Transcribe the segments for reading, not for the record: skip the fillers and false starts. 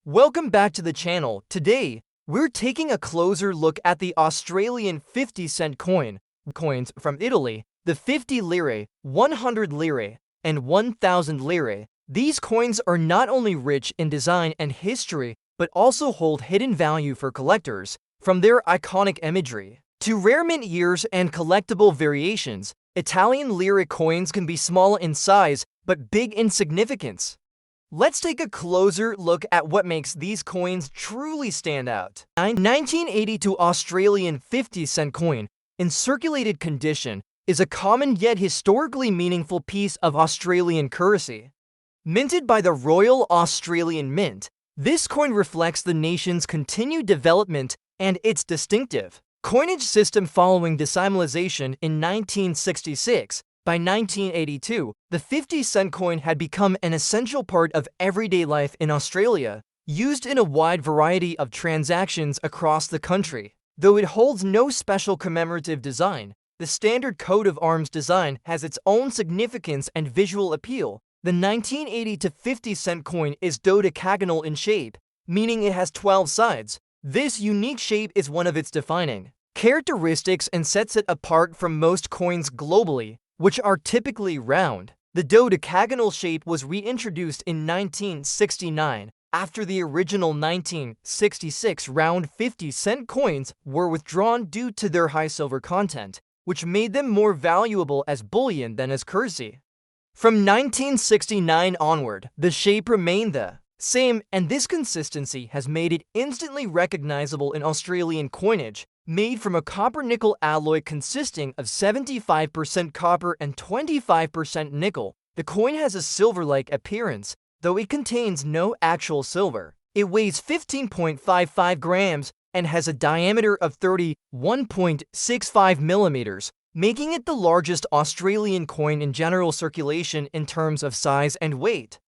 Welcome back to the channel. Today, we're taking a closer look at the Australian 50-cent coins from Italy, the 50 lire, 100 lire, and 1000 lire. These coins are not only rich in design and history, but also hold hidden value for collectors. From their iconic imagery to rare mint years and collectible variations, Italian lire coins can be small in size, but big in significance. Let's take a closer look at what makes these coins truly stand out. 1982 Australian 50-cent coin, in circulated condition, is a common yet historically meaningful piece of Australian currency. Minted by the Royal Australian Mint, this coin reflects the nation's continued development and its distinctive coinage system following decimalization in 1966. By 1982, the 50-cent coin had become an essential part of everyday life in Australia, used in a wide variety of transactions across the country. Though it holds no special commemorative design, the standard coat of arms design has its own significance and visual appeal. The 1980 to 50-cent coin is dodecagonal in shape, meaning it has 12 sides. This unique shape is one of its defining characteristics and sets it apart from most coins globally, which are typically round. The dodecagonal shape was reintroduced in 1969 after the original 1966 round 50-cent coins were withdrawn due to their high silver content, which made them more valuable as bullion than as currency. From 1969 onward, the shape remained the same, and this consistency has made it instantly recognizable in Australian coinage, made from a copper-nickel alloy consisting of 75% copper and 25% nickel. The coin has a silver-like appearance, though it contains no actual silver. It weighs 15.55 grams and has a diameter of 31.65 millimeters, making it the largest Australian coin in general circulation in terms of size and weight.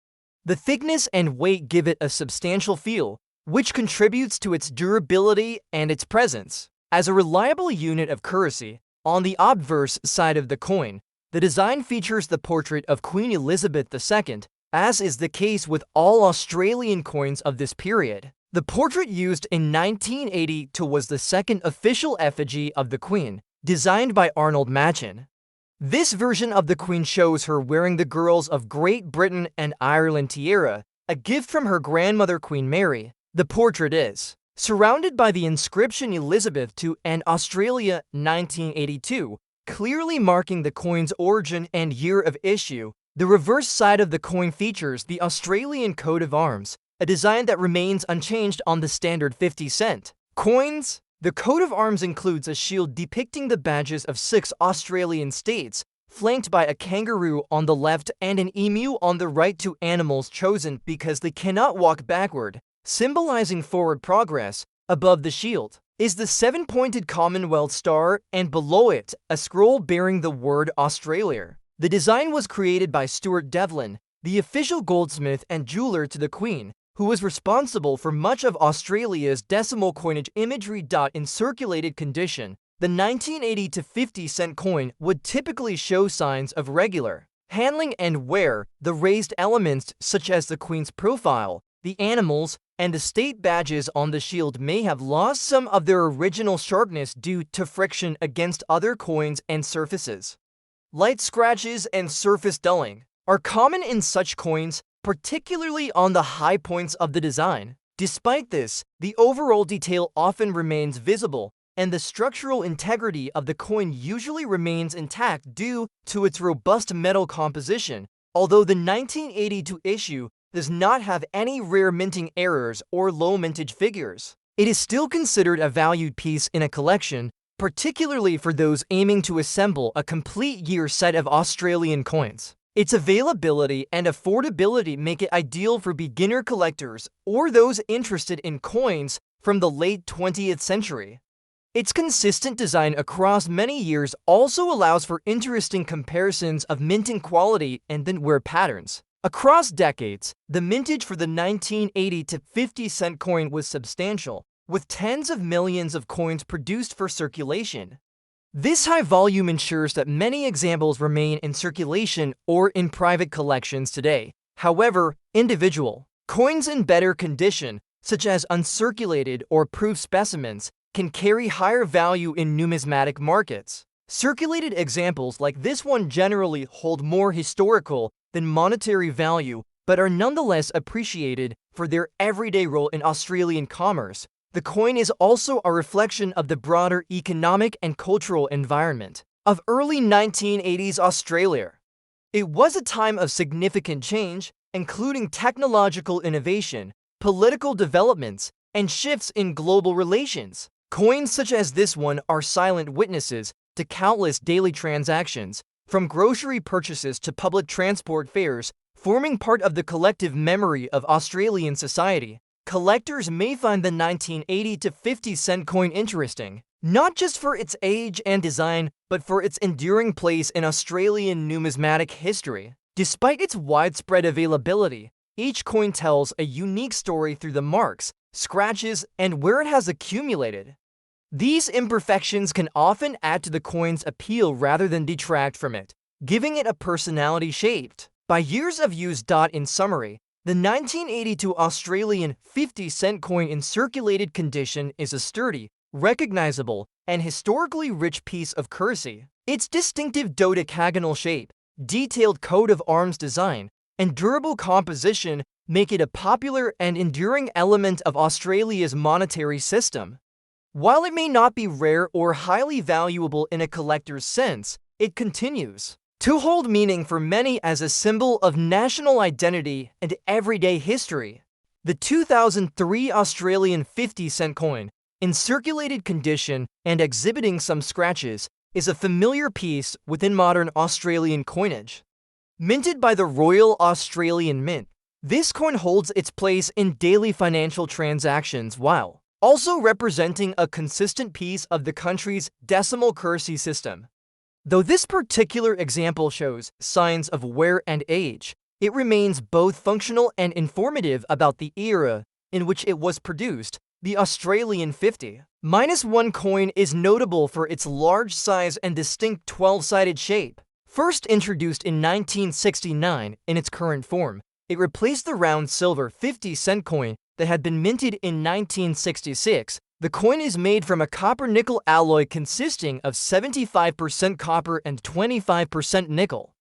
The thickness and weight give it a substantial feel, which contributes to its durability and its presence as a reliable unit of currency. On the obverse side of the coin, the design features the portrait of Queen Elizabeth II, as is the case with all Australian coins of this period. The portrait used in 1982 was the second official effigy of the Queen, designed by Arnold Machin. This version of the Queen shows her wearing the girls of Great Britain and Ireland tiara, a gift from her grandmother Queen Mary. The portrait is surrounded by the inscription Elizabeth to and Australia 1982, clearly marking the coin's origin and year of issue. The reverse side of the coin features the Australian coat of arms, a design that remains unchanged on the standard 50-cent coins. The coat of arms includes a shield depicting the badges of 6 Australian states, flanked by a kangaroo on the left and an emu on the right, two animals chosen because they cannot walk backward, symbolizing forward progress. Above the shield is the 7-pointed Commonwealth star, and below it, a scroll bearing the word Australia. The design was created by Stuart Devlin, the official goldsmith and jeweler to the Queen, who was responsible for much of Australia's decimal coinage imagery. In circulated condition, the 1980 to 50-cent coin would typically show signs of regular handling and wear. The raised elements, such as the Queen's profile, the animals, and the state badges on the shield, may have lost some of their original sharpness due to friction against other coins and surfaces. Light scratches and surface dulling are common in such coins, particularly on the high points of the design. Despite this, the overall detail often remains visible, and the structural integrity of the coin usually remains intact due to its robust metal composition. Although the 1982 issue does not have any rare minting errors or low mintage figures, it is still considered a valued piece in a collection, particularly for those aiming to assemble a complete year set of Australian coins. Its availability and affordability make it ideal for beginner collectors or those interested in coins from the late 20th century. Its consistent design across many years also allows for interesting comparisons of minting quality and then wear patterns. Across decades, the mintage for the 1980 to 50-cent coin was substantial, with tens of millions of coins produced for circulation. This high volume ensures that many examples remain in circulation or in private collections today. However, individual coins in better condition such as uncirculated or proof specimens, can carry higher value in numismatic markets. Circulated examples like this one generally hold more historical than monetary value, but are nonetheless appreciated for their everyday role in Australian commerce. The coin is also a reflection of the broader economic and cultural environment of early 1980s Australia. It was a time of significant change, including technological innovation, political developments, and shifts in global relations. Coins such as this one are silent witnesses to countless daily transactions, from grocery purchases to public transport fares, forming part of the collective memory of Australian society. Collectors may find the 1980 to 50-cent coin interesting, not just for its age and design, but for its enduring place in Australian numismatic history. Despite its widespread availability, each coin tells a unique story through the marks, scratches, and where it has accumulated. These imperfections can often add to the coin's appeal rather than detract from it, giving it a personality shaped by years of use. In summary, the 1982 Australian 50-cent coin in circulated condition is a sturdy, recognizable, and historically rich piece of currency. Its distinctive dodecagonal shape, detailed coat of arms design, and durable composition make it a popular and enduring element of Australia's monetary system. While it may not be rare or highly valuable in a collector's sense, it continues to hold meaning for many as a symbol of national identity and everyday history. The 2003 Australian 50-cent coin, in circulated condition and exhibiting some scratches, is a familiar piece within modern Australian coinage. Minted by the Royal Australian Mint, this coin holds its place in daily financial transactions while also representing a consistent piece of the country's decimal currency system. Though this particular example shows signs of wear and age, it remains both functional and informative about the era in which it was produced. The Australian 50-1 coin is notable for its large size and distinct 12-sided shape. First introduced in 1969 in its current form, it replaced the round silver 50-cent coin that had been minted in 1966. The coin is made from a copper-nickel alloy consisting of 75% copper and 25% nickel.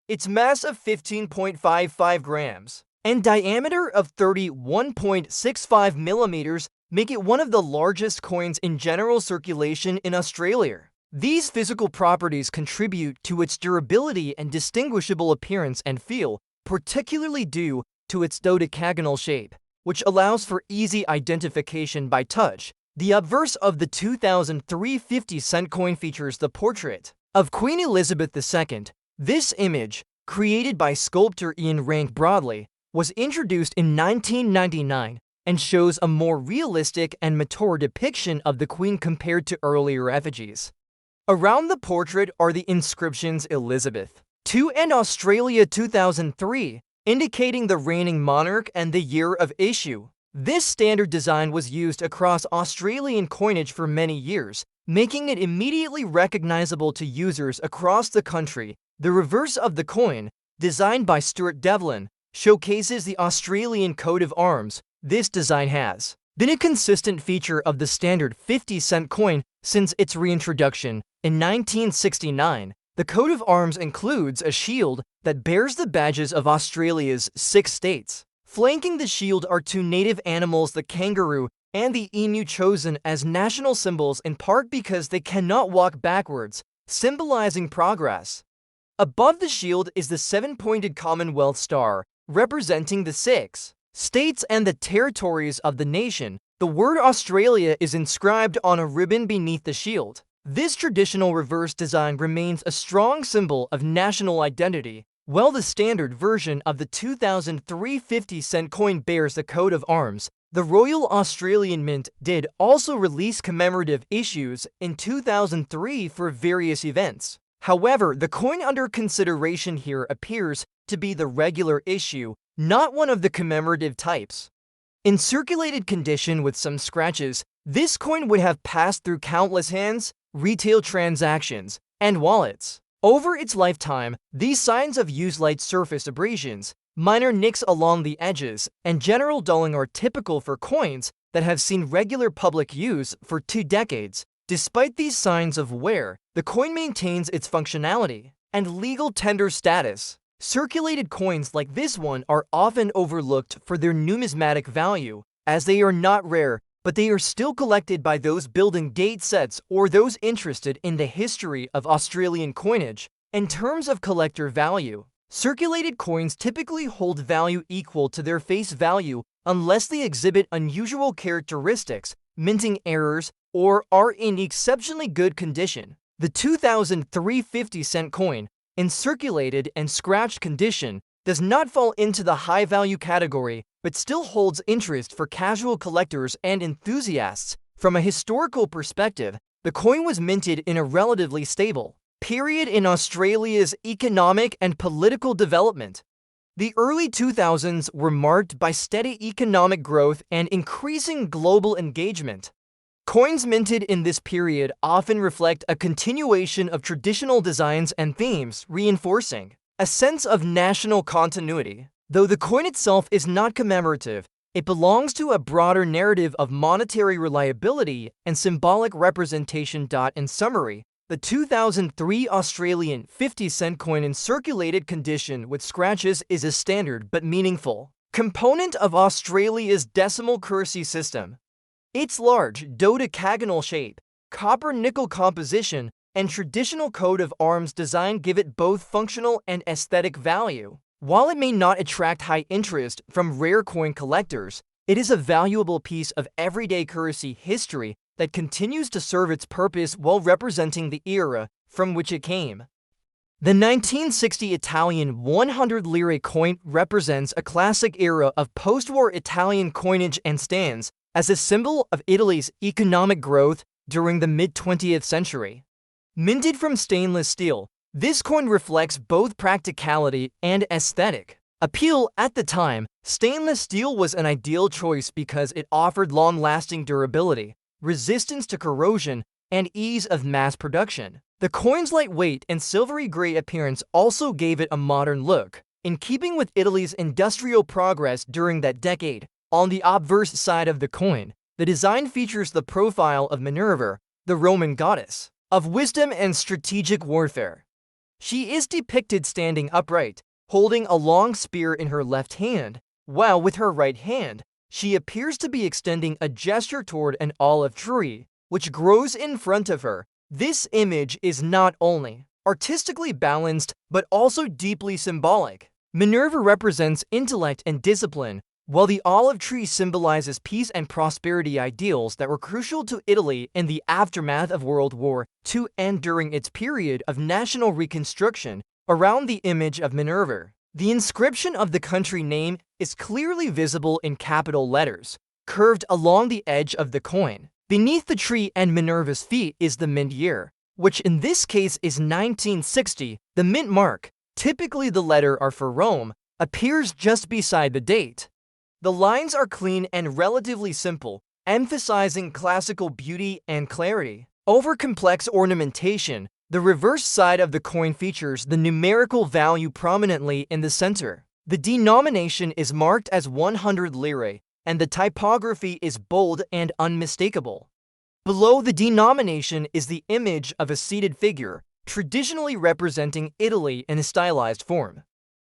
Its mass of 15.55 grams and diameter of 31.65 millimeters make it one of the largest coins in general circulation in Australia. These physical properties contribute to its durability and distinguishable appearance and feel, particularly due to its dodecagonal shape, which allows for easy identification by touch. The obverse of the 2003 50-cent coin features the portrait of Queen Elizabeth II. This image, created by sculptor Ian Rank Broadley, was introduced in 1999 and shows a more realistic and mature depiction of the Queen compared to earlier effigies. Around the portrait are the inscriptions Elizabeth II and Australia 2003, indicating the reigning monarch and the year of issue. This standard design was used across Australian coinage for many years, making it immediately recognizable to users across the country. The reverse of the coin, designed by Stuart Devlin, showcases the Australian coat of arms. This design has been a consistent feature of the standard 50-cent coin since its reintroduction in 1969. The coat of arms includes a shield that bears the badges of Australia's 6 states. Flanking the shield are 2 native animals, the kangaroo and the emu, chosen as national symbols in part because they cannot walk backwards, symbolizing progress. Above the shield is the 7-pointed Commonwealth star, representing the 6 states and the territories of the nation. The word Australia is inscribed on a ribbon beneath the shield. This traditional reverse design remains a strong symbol of national identity, while the standard version of the 2003 50-cent coin bears the coat of arms. The Royal Australian Mint did also release commemorative issues in 2003 for various events. However, the coin under consideration here appears to be the regular issue, not one of the commemorative types. In circulated condition with some scratches, this coin would have passed through countless hands, retail transactions, and wallets. Over its lifetime, these signs of use, light surface abrasions, Minor nicks along the edges and general dulling are typical for coins that have seen regular public use for 2 decades. Despite these signs of wear, the coin maintains its functionality and legal tender status. Circulated coins like this one are often overlooked for their numismatic value, as they are not rare, but they are still collected by those building date sets or those interested in the history of Australian coinage. In terms of collector value, circulated coins typically hold value equal to their face value unless they exhibit unusual characteristics, minting errors, or are in exceptionally good condition. The 2003 50-cent coin, in circulated and scratched condition, does not fall into the high-value category, but still holds interest for casual collectors and enthusiasts. From a historical perspective, the coin was minted in a relatively stable period in Australia's economic and political development. The early 2000s were marked by steady economic growth and increasing global engagement. Coins minted in this period often reflect a continuation of traditional designs and themes, reinforcing a sense of national continuity. Though the coin itself is not commemorative, it belongs to a broader narrative of monetary reliability and symbolic representation. In summary, the 2003 Australian 50-cent coin in circulated condition with scratches is a standard but meaningful component of Australia's decimal currency system. Its large dodecagonal shape, copper-nickel composition, and traditional coat of arms design give it both functional and aesthetic value. While it may not attract high interest from rare coin collectors, it is a valuable piece of everyday currency history that continues to serve its purpose while representing the era from which it came. The 1960 Italian 100 lire coin represents a classic era of post-war Italian coinage and stands as a symbol of Italy's economic growth during the mid-20th century. Minted from stainless steel, this coin reflects both practicality and aesthetic appeal. At the time, stainless steel was an ideal choice because it offered long-lasting durability, resistance to corrosion, and ease of mass production. The coin's lightweight and silvery gray appearance also gave it a modern look, in keeping with Italy's industrial progress during that decade. On the obverse side of the coin, the design features the profile of Minerva, the Roman goddess of wisdom and strategic warfare. She is depicted standing upright, holding a long spear in her left hand, while with her right hand, she appears to be extending a gesture toward an olive tree, which grows in front of her. This image is not only artistically balanced, but also deeply symbolic. Minerva represents intellect and discipline, while the olive tree symbolizes peace and prosperity, ideals that were crucial to Italy in the aftermath of World War II and during its period of national reconstruction. Around the image of Minerva, the inscription of the country name is clearly visible in capital letters, curved along the edge of the coin. Beneath the tree and Minerva's feet is the mint year, which in this case is 1960. The mint mark, typically the letter R for Rome, appears just beside the date. The lines are clean and relatively simple, emphasizing classical beauty and clarity. Over complex ornamentation, the reverse side of the coin features the numerical value prominently in the center. The denomination is marked as 100 lire, and the typography is bold and unmistakable. Below the denomination is the image of a seated figure, traditionally representing Italy in a stylized form.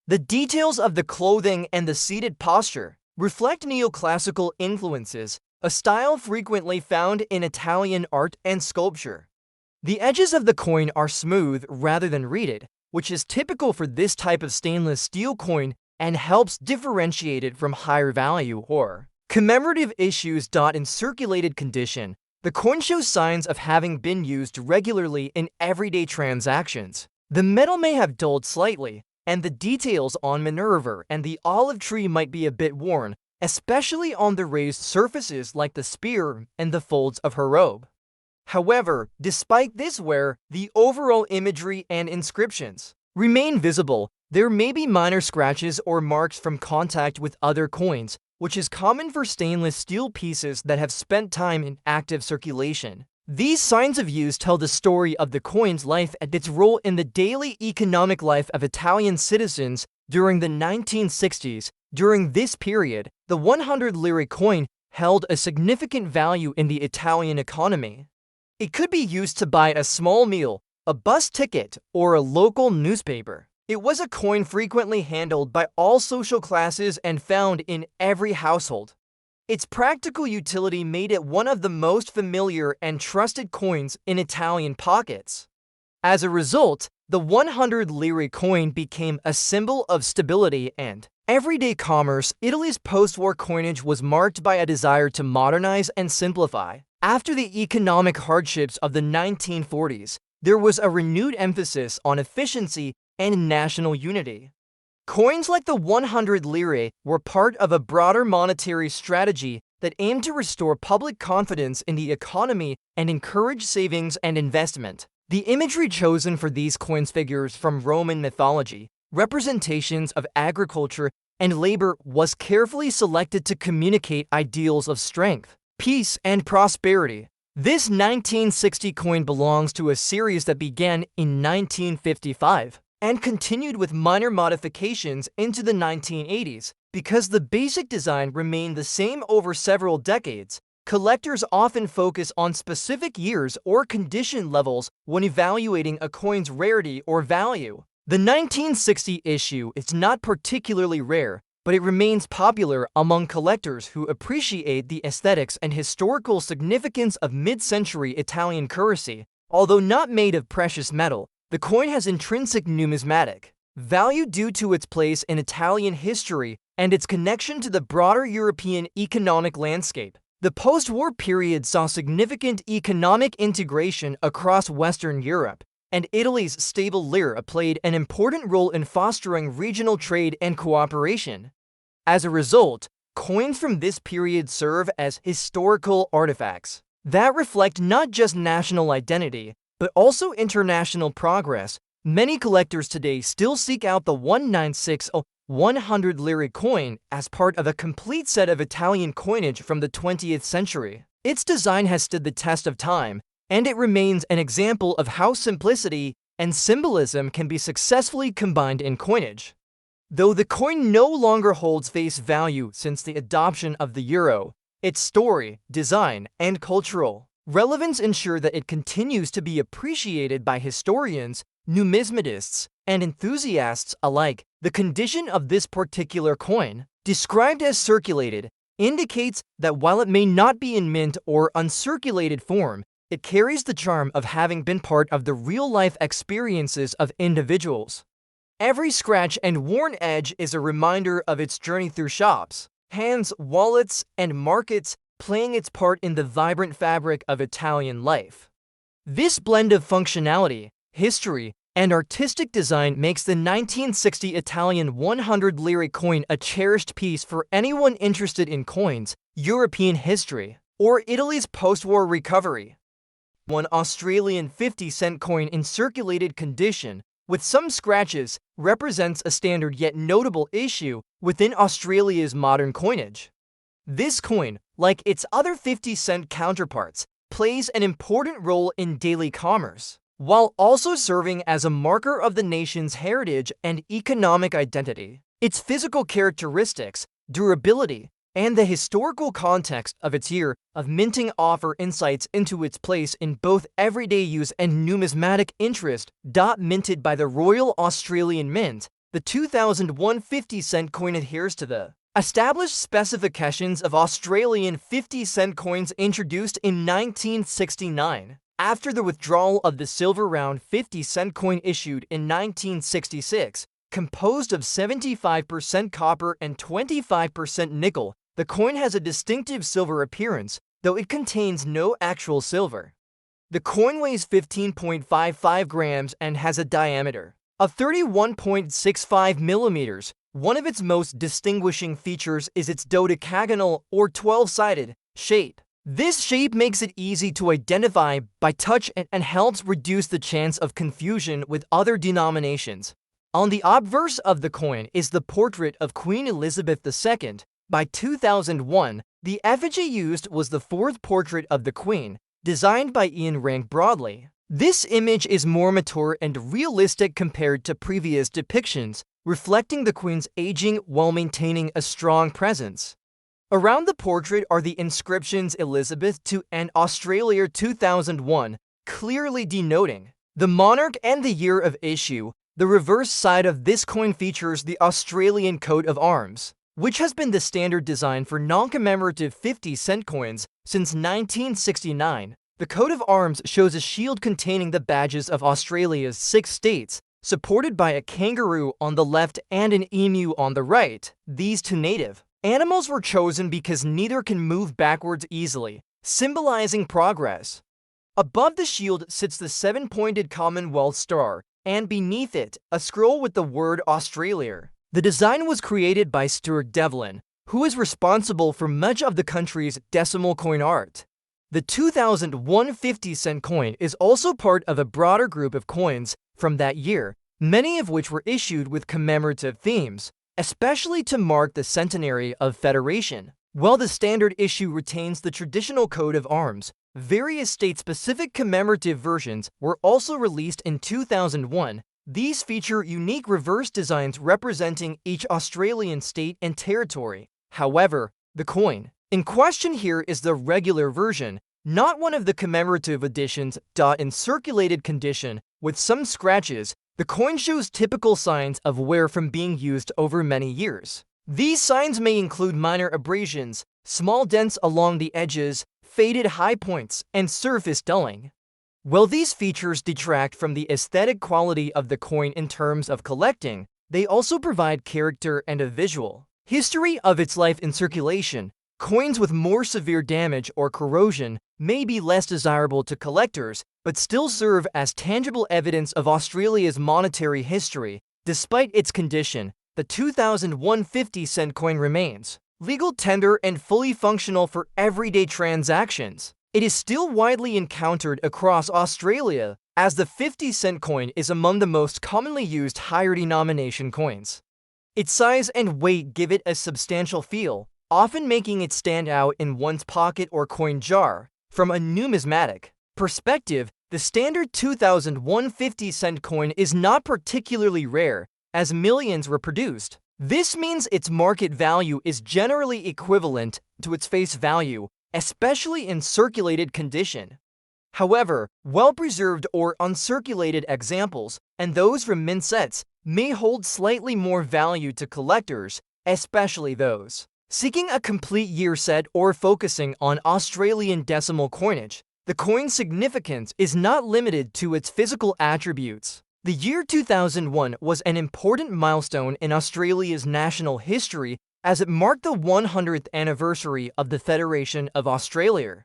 The details of the clothing and the seated posture reflect neoclassical influences, a style frequently found in Italian art and sculpture. The edges of the coin are smooth rather than reeded, which is typical for this type of stainless steel coin and helps differentiate it from higher value or commemorative issues. In circulated condition, the coin shows signs of having been used regularly in everyday transactions. The metal may have dulled slightly, and the details on Minerva and the olive tree might be a bit worn, especially on the raised surfaces like the spear and the folds of her robe. However, despite this wear, the overall imagery and inscriptions remain visible. There may be minor scratches or marks from contact with other coins, which is common for stainless steel pieces that have spent time in active circulation. These signs of use tell the story of the coin's life and its role in the daily economic life of Italian citizens during the 1960s. During this period, the 100 lire coin held a significant value in the Italian economy. It could be used to buy a small meal, a bus ticket, or a local newspaper. It was a coin frequently handled by all social classes and found in every household. Its practical utility made it one of the most familiar and trusted coins in Italian pockets. As a result, the 100 lire coin became a symbol of stability and everyday commerce. Italy's post-war coinage was marked by a desire to modernize and simplify. After the economic hardships of the 1940s, there was a renewed emphasis on efficiency and national unity. Coins like the 100 lire were part of a broader monetary strategy that aimed to restore public confidence in the economy and encourage savings and investment. The imagery chosen for these coins figures from Roman mythology, representations of agriculture and labor, was carefully selected to communicate ideals of strength, peace, and prosperity. This 1960 coin belongs to a series that began in 1955 and continued with minor modifications into the 1980s. Because the basic design remained the same over several decades, collectors often focus on specific years or condition levels when evaluating a coin's rarity or value. The 1960 issue is not particularly rare, but it remains popular among collectors who appreciate the aesthetics and historical significance of mid-century Italian currency. Although not made of precious metal, the coin has intrinsic numismatic value due to its place in Italian history and its connection to the broader European economic landscape. The post-war period saw significant economic integration across Western Europe, and Italy's stable lira played an important role in fostering regional trade and cooperation. As a result, coins from this period serve as historical artifacts that reflect not just national identity, but also international progress. Many collectors today still seek out the 1960 100 lire coin as part of a complete set of Italian coinage from the 20th century. Its design has stood the test of time, and it remains an example of how simplicity and symbolism can be successfully combined in coinage. Though the coin no longer holds face value since the adoption of the euro, its story, design, and cultural relevance ensure that it continues to be appreciated by historians, numismatists, and enthusiasts alike. The condition of this particular coin, described as circulated, indicates that while it may not be in mint or uncirculated form, it carries the charm of having been part of the real-life experiences of individuals. Every scratch and worn edge is a reminder of its journey through shops, hands, wallets, and markets, playing its part in the vibrant fabric of Italian life. This blend of functionality, history, and artistic design makes the 1960 Italian 100 lire coin a cherished piece for anyone interested in coins, European history, or Italy's post-war recovery. One Australian 50-cent coin in circulated condition, with some scratches, represents a standard yet notable issue within Australia's modern coinage. This coin, like its other 50-cent counterparts, plays an important role in daily commerce, while also serving as a marker of the nation's heritage and economic identity. Its physical characteristics, durability, and the historical context of its year of minting offer insights into its place in both everyday use and numismatic interest. Minted by the Royal Australian Mint, the 2001 50-cent coin adheres to the established specifications of Australian 50-cent coins introduced in 1969. After the withdrawal of the silver round 50-cent coin issued in 1966, composed of 75% copper and 25% nickel, the coin has a distinctive silver appearance, though it contains no actual silver. The coin weighs 15.55 grams and has a diameter of 31.65 millimeters. One of its most distinguishing features is its dodecagonal or 12-sided shape. This shape makes it easy to identify by touch and helps reduce the chance of confusion with other denominations. On the obverse of the coin is the portrait of Queen Elizabeth II. By 2001, the effigy used was the fourth portrait of the Queen, designed by Ian Rank Broadley. This image is more mature and realistic compared to previous depictions, reflecting the queen's aging while maintaining a strong presence. Around the portrait are the inscriptions Elizabeth II and Australia 2001, clearly denoting the monarch and the year of issue. The reverse side of this coin features the Australian coat of arms, which has been the standard design for non-commemorative 50-cent coins since 1969. The coat of arms shows a shield containing the badges of Australia's 6 states, supported by a kangaroo on the left and an emu on the right. These two native animals were chosen because neither can move backwards easily, symbolizing progress. Above the shield sits the 7-pointed Commonwealth star, and beneath it, a scroll with the word Australia. The design was created by Stuart Devlin, who is responsible for much of the country's decimal coin art. The 2001 50-cent coin is also part of a broader group of coins from that year, many of which were issued with commemorative themes, especially to mark the centenary of Federation. While the standard issue retains the traditional coat of arms, various state-specific commemorative versions were also released in 2001. These feature unique reverse designs representing each Australian state and territory. However, the coin in question here is the regular version, not one of the commemorative editions. In circulated condition, with some scratches, the coin shows typical signs of wear from being used over many years. These signs may include minor abrasions, small dents along the edges, faded high points, and surface dulling. While these features detract from the aesthetic quality of the coin in terms of collecting, they also provide character and a visual history of its life in circulation. Coins with more severe damage or corrosion may be less desirable to collectors, but still serve as tangible evidence of Australia's monetary history. Despite its condition, the 2001 50-cent coin remains legal tender and fully functional for everyday transactions. It is still widely encountered across Australia, as the 50-cent coin is among the most commonly used higher denomination coins. Its size and weight give it a substantial feel, often making it stand out in one's pocket or coin jar. From a numismatic perspective, the standard 2001 50-cent coin is not particularly rare, as millions were produced. This means its market value is generally equivalent to its face value, especially in circulated condition. However, well-preserved or uncirculated examples, and those from mint sets, may hold slightly more value to collectors, especially those seeking a complete year set or focusing on Australian decimal coinage. The coin's significance is not limited to its physical attributes. The year 2001 was an important milestone in Australia's national history as it marked the 100th anniversary of the Federation of Australia.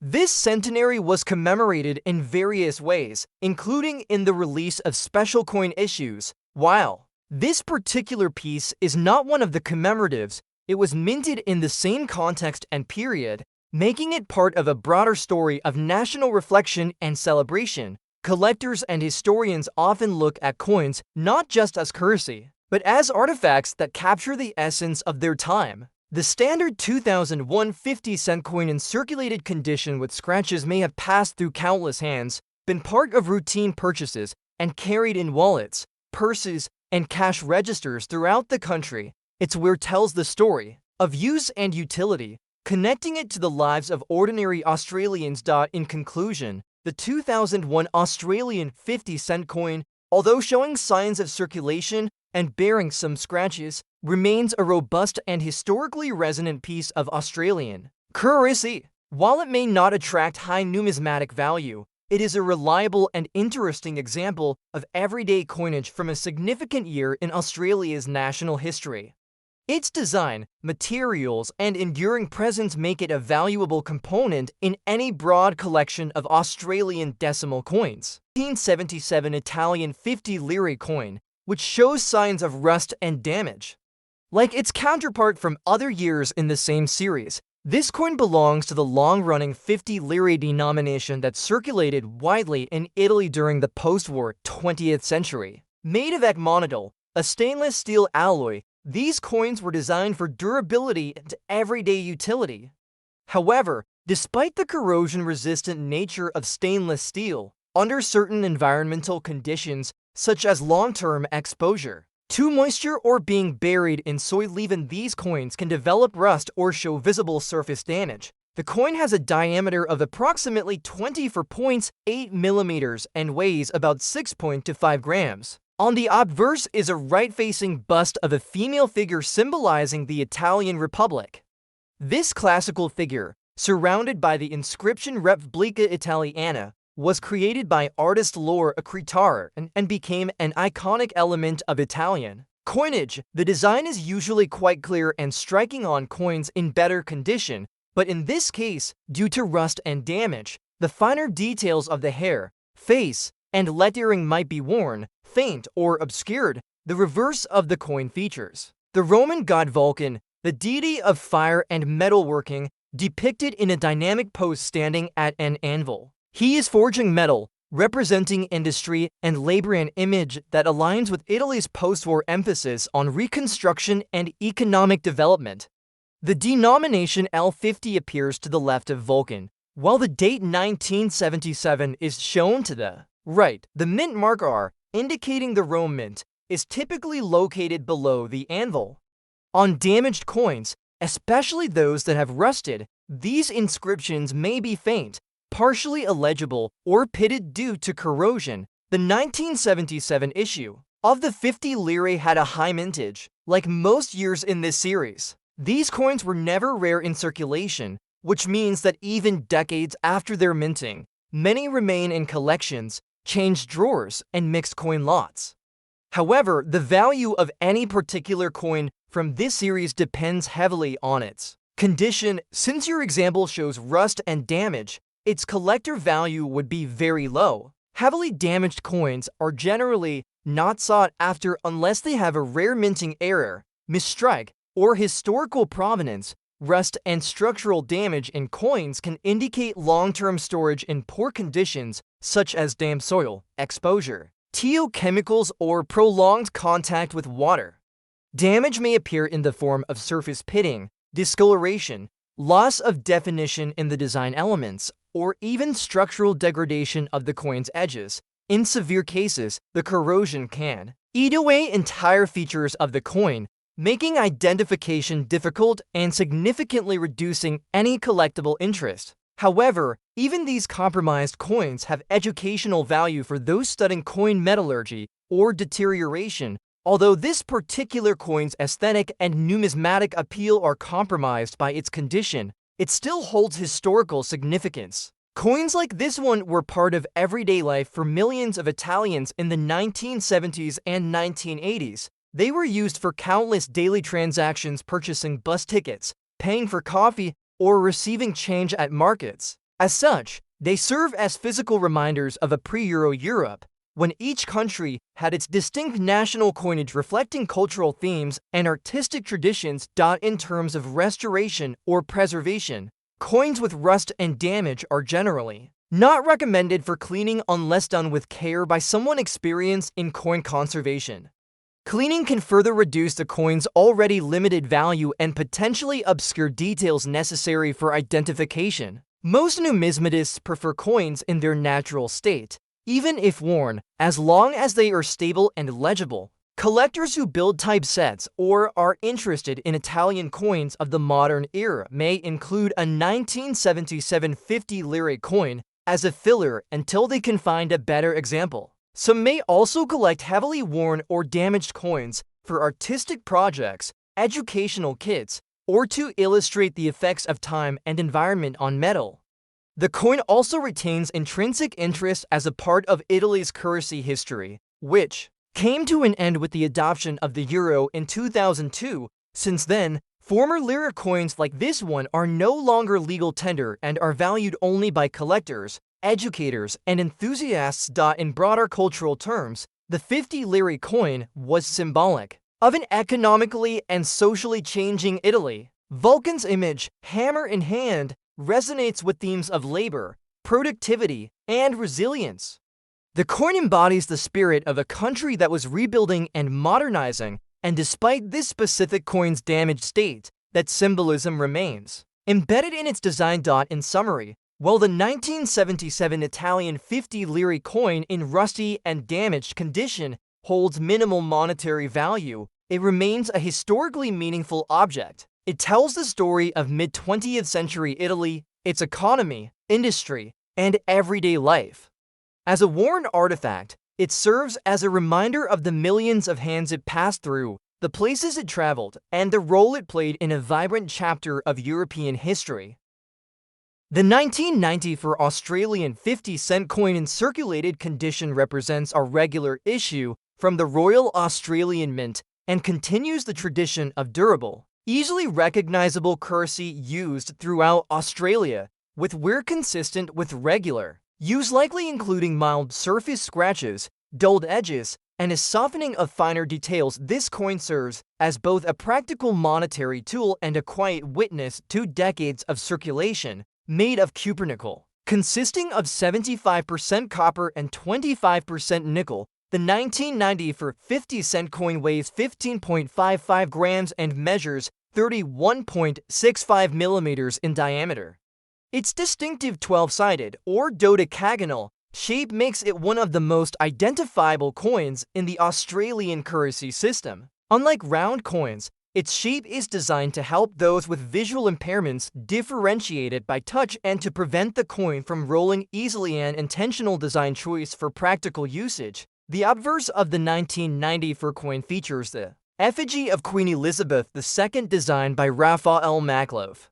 This centenary was commemorated in various ways, including in the release of special coin issues. While this particular piece is not one of the commemoratives, it was minted in the same context and period, making it part of a broader story of national reflection and celebration. Collectors and historians often look at coins not just as currency, but as artifacts that capture the essence of their time. The standard 2001 50-cent coin in circulated condition with scratches may have passed through countless hands, been part of routine purchases, and carried in wallets, purses, and cash registers throughout the country. Its wear tells the story of use and utility, connecting it to the lives of ordinary Australians. In conclusion, the 2001 Australian 50-cent coin, although showing signs of circulation and bearing some scratches, remains a robust and historically resonant piece of Australian currency. While it may not attract high numismatic value, it is a reliable and interesting example of everyday coinage from a significant year in Australia's national history. Its design, materials, and enduring presence make it a valuable component in any broad collection of Australian decimal coins. 1977 Italian 50 Lira coin, which shows signs of rust and damage. Like its counterpart from other years in the same series, this coin belongs to the long-running 50 Lira denomination that circulated widely in Italy during the post-war 20th century. Made of ecmonidal, a stainless steel alloy, these coins were designed for durability and everyday utility. However, despite the corrosion-resistant nature of stainless steel, under certain environmental conditions, such as long-term exposure, Too moisture or being buried in soil leaving these coins can develop rust or show visible surface damage. The coin has a diameter of approximately 24.8 millimeters and weighs about 6.5 grams. On the obverse is a right-facing bust of a female figure symbolizing the Italian Republic. This classical figure, surrounded by the inscription Repubblica Italiana, was created by artist Lira and became an iconic element of Italian coinage. The design is usually quite clear and striking on coins in better condition, but in this case, due to rust and damage, the finer details of the hair, face, and lettering might be worn, faint, or obscured, the reverse of the coin features. The Roman god Vulcan, the deity of fire and metalworking, depicted in a dynamic pose standing at an anvil. He is forging metal, representing industry and labor, an image that aligns with Italy's post-war emphasis on reconstruction and economic development. The denomination L50 appears to the left of Vulcan, while the date 1977 is shown to the right. The mint mark R, indicating the Rome mint, is typically located below the anvil. On damaged coins, especially those that have rusted, these inscriptions may be faint, partially illegible, or pitted due to corrosion. The 1977 issue of the 50 lire had a high mintage, like most years in this series. These coins were never rare in circulation, which means that even decades after their minting, many remain in collections, changed drawers, and mixed coin lots. However, the value of any particular coin from this series depends heavily on its condition. Since your example shows rust and damage, its collector value would be very low. Heavily damaged coins are generally not sought after unless they have a rare minting error, misstrike, or historical provenance. Rust and structural damage in coins can indicate long-term storage in poor conditions, such as damp soil, exposure, chemicals, or prolonged contact with water. Damage may appear in the form of surface pitting, discoloration, loss of definition in the design elements, or even structural degradation of the coin's edges. In severe cases, the corrosion can eat away entire features of the coin, making identification difficult and significantly reducing any collectible interest. However, even these compromised coins have educational value for those studying coin metallurgy or deterioration. Although this particular coin's aesthetic and numismatic appeal are compromised by its condition, it still holds historical significance. Coins like this one were part of everyday life for millions of Italians in the 1970s and 1980s. They were used for countless daily transactions, purchasing bus tickets, paying for coffee, or receiving change at markets. As such, they serve as physical reminders of a pre-Euro Europe, when each country had its distinct national coinage reflecting cultural themes and artistic traditions. In terms of restoration or preservation, coins with rust and damage are generally not recommended for cleaning unless done with care by someone experienced in coin conservation. Cleaning can further reduce the coin's already limited value and potentially obscure details necessary for identification. Most numismatists prefer coins in their natural state, even if worn, as long as they are stable and legible. Collectors who build typesets or are interested in Italian coins of the modern era may include a 1977 50 lire coin as a filler until they can find a better example. Some may also collect heavily worn or damaged coins for artistic projects, educational kits, or to illustrate the effects of time and environment on metal. The coin also retains intrinsic interest as a part of Italy's currency history, which came to an end with the adoption of the euro in 2002. Since then, former lira coins like this one are no longer legal tender and are valued only by collectors, educators, and enthusiasts. In broader cultural terms, the 50 lire coin was symbolic of an economically and socially changing Italy. Vulcan's image, hammer in hand, resonates with themes of labor, productivity, and resilience. The coin embodies the spirit of a country that was rebuilding and modernizing, and despite this specific coin's damaged state, that symbolism remains embedded in its design. In summary, while the 1977 Italian 50 lire coin in rusty and damaged condition holds minimal monetary value, it remains a historically meaningful object. It tells the story of mid-20th century Italy, its economy, industry, and everyday life. As a worn artifact, it serves as a reminder of the millions of hands it passed through, the places it traveled, and the role it played in a vibrant chapter of European history. The 1994 Australian 50-cent coin in circulated condition represents a regular issue from the Royal Australian Mint and continues the tradition of durable, easily recognizable currency used throughout Australia, with wear consistent with regular use, likely including mild surface scratches, dulled edges, and a softening of finer details. This coin serves as both a practical monetary tool and a quiet witness to decades of circulation, made of cupronickel. Consisting of 75% copper and 25% nickel, the 1994 50-cent coin weighs 15.55 grams and measures 31.65 millimeters in diameter. Its distinctive 12-sided, or dodecagonal, shape makes it one of the most identifiable coins in the Australian currency system. Unlike round coins, its shape is designed to help those with visual impairments differentiate it by touch and to prevent the coin from rolling easily, an intentional design choice for practical usage. The obverse of the 1994 coin features the effigy of Queen Elizabeth II designed by Raphael Makloff.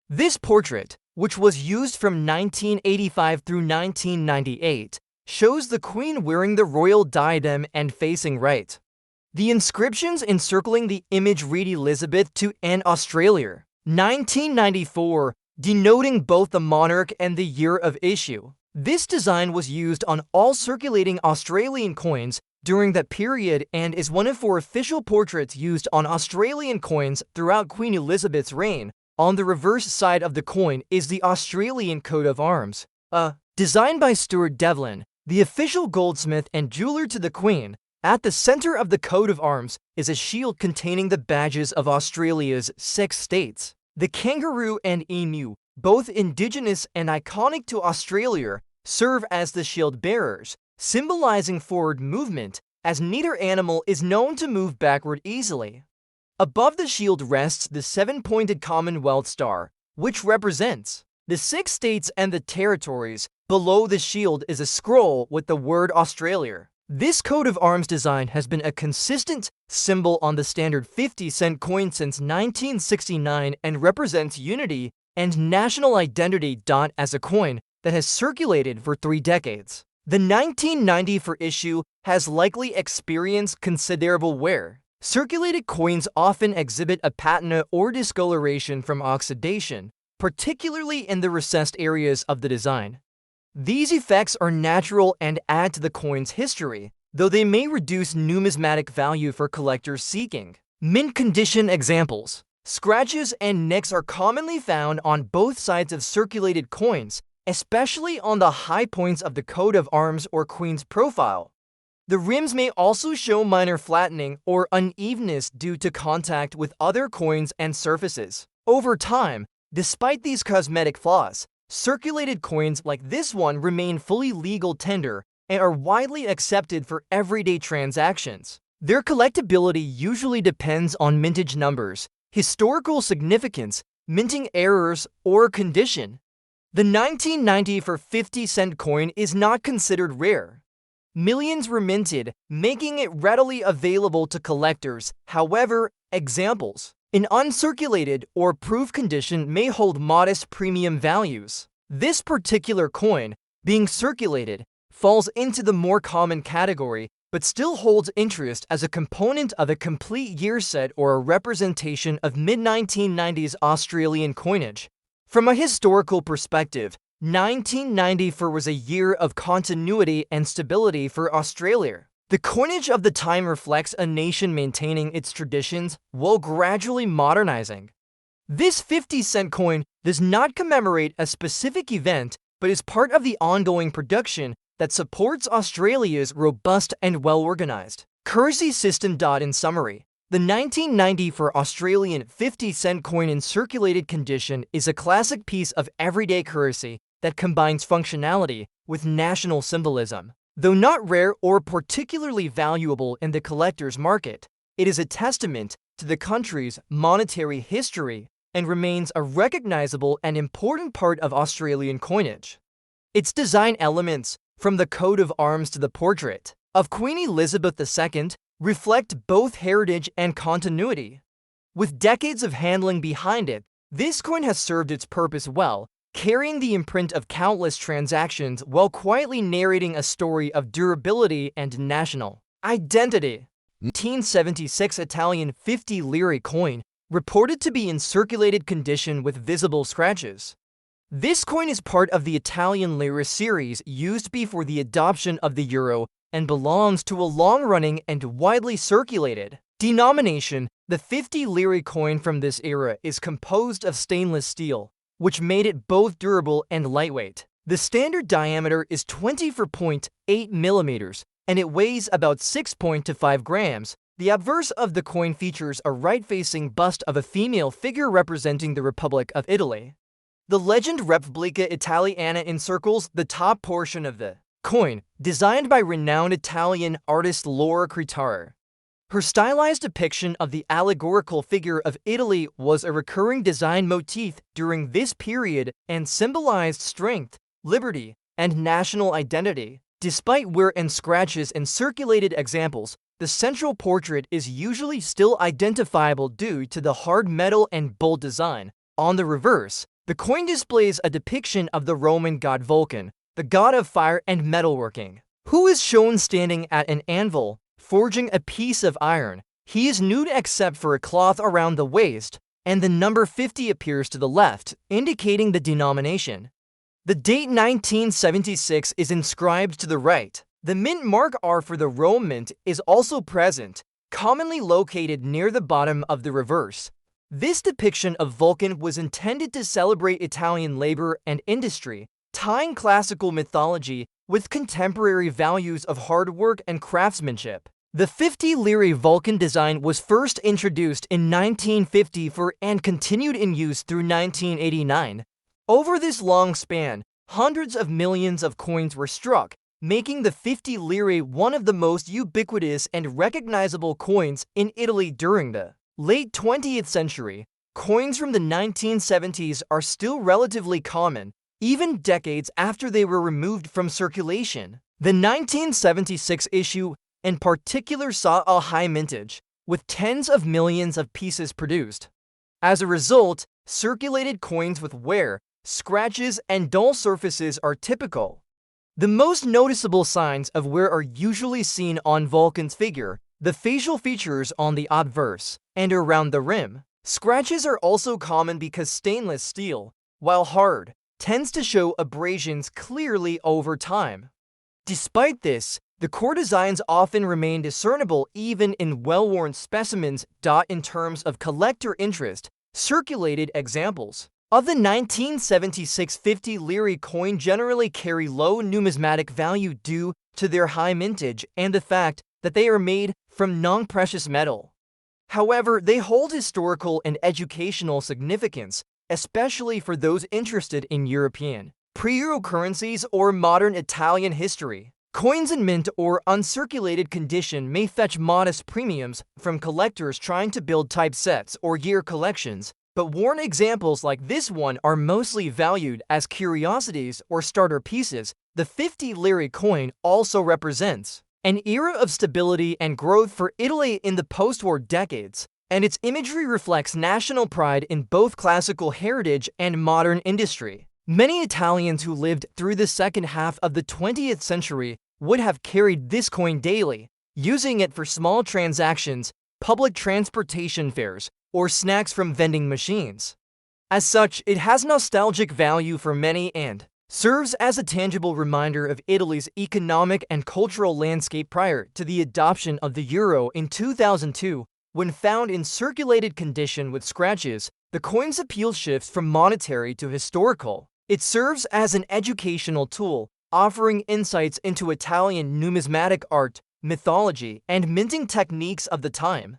This portrait, which was used from 1985 through 1998, shows the Queen wearing the royal diadem and facing right. The inscriptions encircling the image read Elizabeth to an Australia, 1994, denoting both the monarch and the year of issue. This design was used on all circulating Australian coins during that period and is one of 4 official portraits used on Australian coins throughout Queen Elizabeth's reign. On the reverse side of the coin is the Australian coat of arms, designed by Stuart Devlin, the official goldsmith and jeweler to the Queen. At the center of the coat of arms is a shield containing the badges of Australia's 6 states. The kangaroo and emu, both indigenous and iconic to Australia, serve as the shield bearers, symbolizing forward movement, as neither animal is known to move backward easily. Above the shield rests the 7-pointed Commonwealth star, which represents the 6 states and the territories. Below the shield is a scroll with the word Australia. This coat of arms design has been a consistent symbol on the standard 50-cent coin since 1969 and represents unity and national identity. As a coin that has circulated for 3 decades, the 1994 issue has likely experienced considerable wear. Circulated coins often exhibit a patina or discoloration from oxidation, particularly in the recessed areas of the design. These effects are natural and add to the coin's history, though they may reduce numismatic value for collectors seeking mint condition examples. Scratches and nicks are commonly found on both sides of circulated coins, especially on the high points of the coat of arms or Queen's profile. The rims may also show minor flattening or unevenness due to contact with other coins and surfaces. Over time, despite these cosmetic flaws, circulated coins like this one remain fully legal tender and are widely accepted for everyday transactions. Their collectability usually depends on mintage numbers, historical significance, minting errors, or condition. The 1994 50-cent coin is not considered rare. Millions were minted, making it readily available to collectors. However, examples in uncirculated or proof condition may hold modest premium values. This particular coin, being circulated, falls into the more common category, but still holds interest as a component of a complete year set or a representation of mid-1990s Australian coinage. From a historical perspective, 1994 was a year of continuity and stability for Australia. The coinage of the time reflects a nation maintaining its traditions while gradually modernizing. This 50-cent coin does not commemorate a specific event, but is part of the ongoing production that supports Australia's robust and well-organized currency system. In summary, the 1994 Australian 50-cent coin in circulated condition is a classic piece of everyday currency that combines functionality with national symbolism. Though not rare or particularly valuable in the collector's market, it is a testament to the country's monetary history and remains a recognizable and important part of Australian coinage. Its design elements, from the coat of arms to the portrait of Queen Elizabeth II, reflect both heritage and continuity. With decades of handling behind it, this coin has served its purpose well, carrying the imprint of countless transactions while quietly narrating a story of durability and national identity. 1976 Italian 50 lire coin, reported to be in circulated condition with visible scratches. This coin is part of the Italian Lira series used before the adoption of the euro and belongs to a long-running and widely circulated denomination. The 50 lire coin from this era is composed of stainless steel, which made it both durable and lightweight. The standard diameter is 24.8 millimeters, and it weighs about 6.25 grams. The obverse of the coin features a right-facing bust of a female figure representing the Republic of Italy. The legend Repubblica Italiana encircles the top portion of the coin, designed by renowned Italian artist Lira. Her stylized depiction of the allegorical figure of Italy was a recurring design motif during this period and symbolized strength, liberty, and national identity. Despite wear and scratches in circulated examples, the central portrait is usually still identifiable due to the hard metal and bold design. On the reverse, the coin displays a depiction of the Roman god Vulcan, the god of fire and metalworking, who is shown standing at an anvil, forging a piece of iron. He is nude except for a cloth around the waist, and the number 50 appears to the left, indicating the denomination. The date 1976 is inscribed to the right. The mint mark R for the Rome mint is also present, commonly located near the bottom of the reverse. This depiction of Vulcan was intended to celebrate Italian labor and industry, tying classical mythology with contemporary values of hard work and craftsmanship. The 50 lire Vulcan design was first introduced in 1950 and continued in use through 1989. Over this long span, hundreds of millions of coins were struck, making the 50 lire one of the most ubiquitous and recognizable coins in Italy during the late 20th century. Coins from the 1970s are still relatively common, even decades after they were removed from circulation. The 1976 issue in particular saw a high mintage, with tens of millions of pieces produced. As a result, circulated coins with wear, scratches, and dull surfaces are typical. The most noticeable signs of wear are usually seen on Vulcan's figure, the facial features on the obverse, and around the rim. Scratches are also common because stainless steel, while hard, tends to show abrasions clearly over time. Despite this, the core designs often remain discernible even in well-worn specimens. In terms of collector interest, circulated examples of the 1976 50 lire coin generally carry low numismatic value due to their high mintage and the fact that they are made from non-precious metal. However, they hold historical and educational significance, especially for those interested in European pre-euro currencies or modern Italian history. Coins in mint or uncirculated condition may fetch modest premiums from collectors trying to build typesets or year collections, but worn examples like this one are mostly valued as curiosities or starter pieces. The 50 lire coin also represents an era of stability and growth for Italy in the post-war decades, and its imagery reflects national pride in both classical heritage and modern industry. Many Italians who lived through the second half of the 20th century would have carried this coin daily, using it for small transactions, public transportation fares, or snacks from vending machines. As such, it has nostalgic value for many and serves as a tangible reminder of Italy's economic and cultural landscape prior to the adoption of the euro in 2002. When found in circulated condition with scratches, the coin's appeal shifts from monetary to historical. It serves as an educational tool, offering insights into Italian numismatic art, mythology, and minting techniques of the time.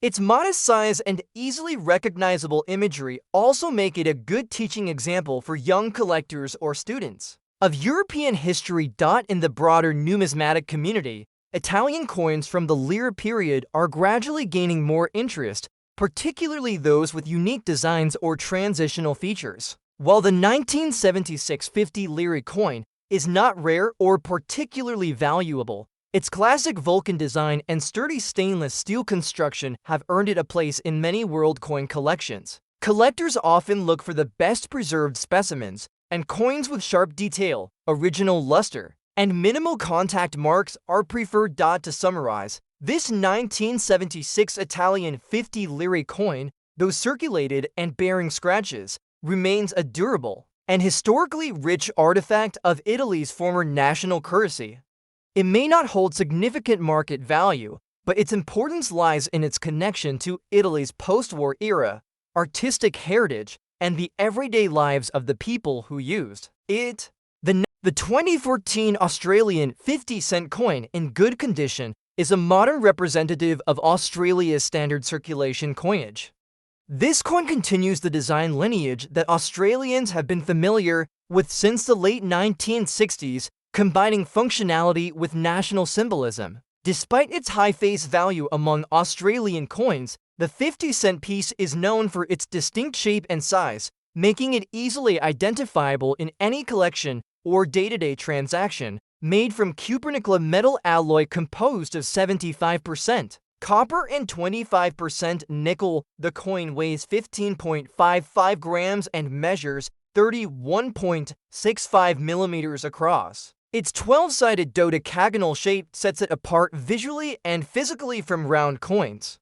Its modest size and easily recognizable imagery also make it a good teaching example for young collectors or students. of European history. In the broader numismatic community, Italian coins from the Lira period are gradually gaining more interest, particularly those with unique designs or transitional features. While the 1976 50 lire coin is not rare or particularly valuable, its classic Vulcan design and sturdy stainless steel construction have earned it a place in many world coin collections. Collectors often look for the best preserved specimens, and coins with sharp detail, original luster, and minimal contact marks are preferred. To summarize, this 1976 Italian 50 lire coin, though circulated and bearing scratches, remains a durable and historically rich artifact of Italy's former national currency. It may not hold significant market value, but its importance lies in its connection to Italy's post-war era, artistic heritage, and the everyday lives of the people who used it. The 2014 Australian 50-cent coin in good condition is a modern representative of Australia's standard circulation coinage. This coin continues the design lineage that Australians have been familiar with since the late 1960s, combining functionality with national symbolism. Despite its high face value among Australian coins, the 50-cent piece is known for its distinct shape and size, making it easily identifiable in any collection or day-to-day transaction. Made from cupronickel metal alloy composed of 75% copper and 25% nickel, the coin weighs 15.55 grams and measures 31.65 millimeters across. Its 12-sided dodecagonal shape sets it apart visually and physically from round coins.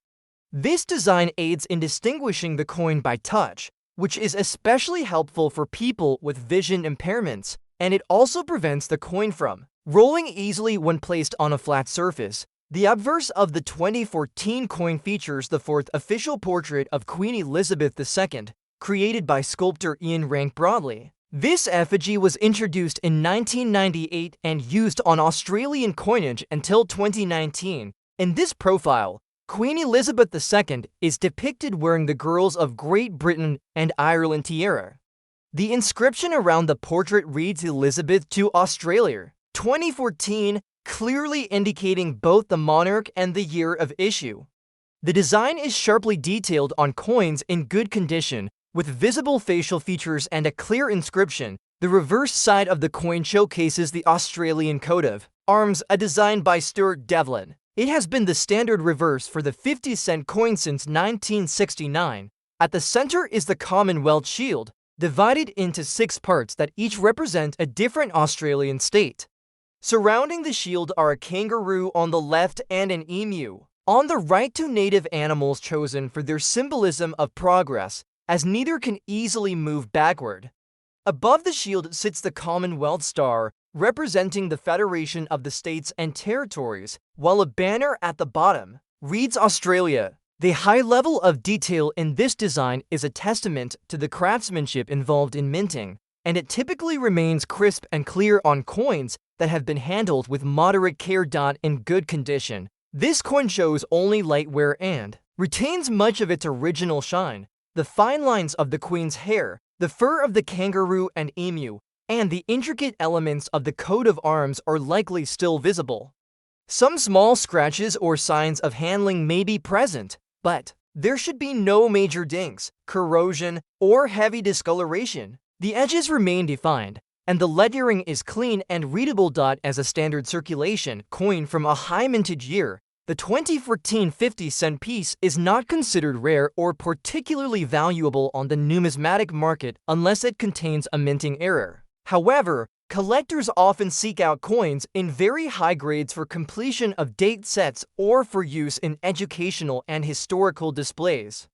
This design aids in distinguishing the coin by touch, which is especially helpful for people with vision impairments, and it also prevents the coin from rolling easily when placed on a flat surface. The obverse of the 2014 coin features the fourth official portrait of Queen Elizabeth II, created by sculptor Ian Rank Broadley. This effigy was introduced in 1998 and used on Australian coinage until 2019. In this profile, Queen Elizabeth II is depicted wearing the Girls of Great Britain and Ireland tiara. The inscription around the portrait reads Elizabeth to Australia, 2014, clearly indicating both the monarch and the year of issue. The design is sharply detailed on coins in good condition, with visible facial features and a clear inscription. The reverse side of the coin showcases the Australian coat of arms, a design by Stuart Devlin. It has been the standard reverse for the 50-cent coin since 1969. At the center is the Commonwealth shield, divided into 6 parts that each represent a different Australian state. Surrounding the shield are a kangaroo on the left and an emu on the right, 2 native animals chosen for their symbolism of progress, as neither can easily move backward. Above the shield sits the Commonwealth star, representing the Federation of the States and Territories, while a banner at the bottom reads Australia. The high level of detail in this design is a testament to the craftsmanship involved in minting, and it typically remains crisp and clear on coins that have been handled with moderate care. In good condition, this coin shows only light wear and retains much of its original shine. The fine lines of the Queen's hair, the fur of the kangaroo and emu, and the intricate elements of the coat of arms are likely still visible. Some small scratches or signs of handling may be present, but there should be no major dinks, corrosion, or heavy discoloration. The edges remain defined, and the lettering is clean and readable. As a standard circulation coin from a high mintage year, the 2014 50-cent piece is not considered rare or particularly valuable on the numismatic market unless it contains a minting error. However, collectors often seek out coins in very high grades for completion of date sets or for use in educational and historical displays.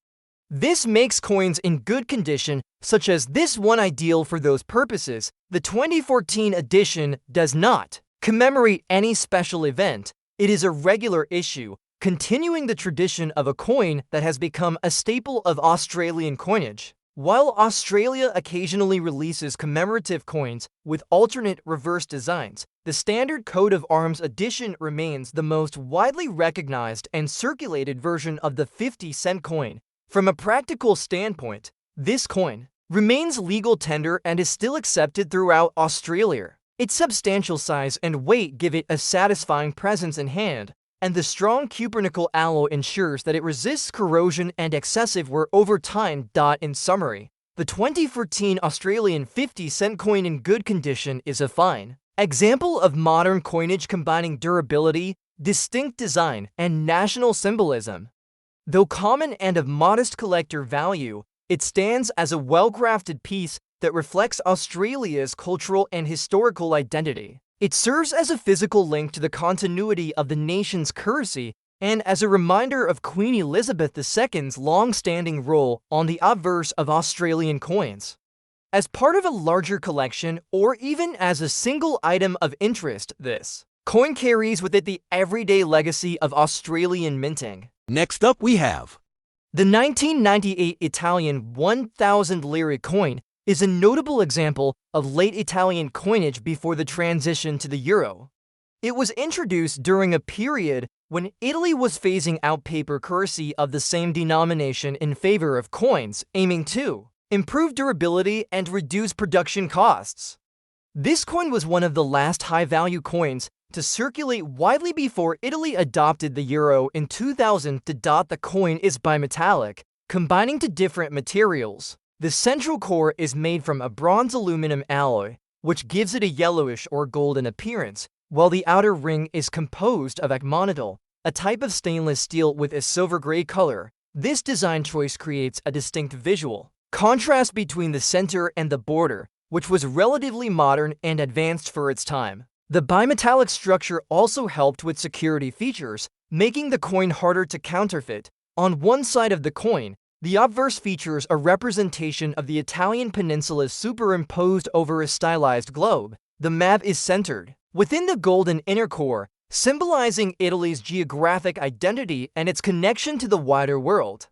This makes coins in good condition, such as this one, ideal for those purposes. The 2014 edition does not commemorate any special event. It is a regular issue, continuing the tradition of a coin that has become a staple of Australian coinage. While Australia occasionally releases commemorative coins with alternate reverse designs, the standard coat of arms edition remains the most widely recognized and circulated version of the 50-cent coin. From a practical standpoint, this coin remains legal tender and is still accepted throughout Australia. Its substantial size and weight give it a satisfying presence in hand, and the strong cupronickel alloy ensures that it resists corrosion and excessive wear over time. In summary, the 2014 Australian 50-cent coin in good condition is a fine example of modern coinage combining durability, distinct design, and national symbolism. Though common and of modest collector value, it stands as a well-crafted piece that reflects Australia's cultural and historical identity. It serves as a physical link to the continuity of the nation's currency and as a reminder of Queen Elizabeth II's long-standing role on the obverse of Australian coins. As part of a larger collection, or even as a single item of interest, this coin carries with it the everyday legacy of Australian minting. Next up we have the 1998 Italian 1,000 lira coin is a notable example of late Italian coinage before the transition to the euro. It was introduced during a period when Italy was phasing out paper currency of the same denomination in favor of coins, aiming to improve durability and reduce production costs. This coin was one of the last high-value coins to circulate widely before Italy adopted the euro in 2000. The coin is bimetallic, combining two different materials. The central core is made from a bronze-aluminum alloy, which gives it a yellowish or golden appearance, while the outer ring is composed of agmonitol, a type of stainless steel with a silver-gray color. This design choice creates a distinct visual contrast between the center and the border, which was relatively modern and advanced for its time. The bimetallic structure also helped with security features, making the coin harder to counterfeit. On one side of the coin, the obverse features a representation of the Italian peninsula superimposed over a stylized globe. The map is centered within the golden inner core, symbolizing Italy's geographic identity and its connection to the wider world.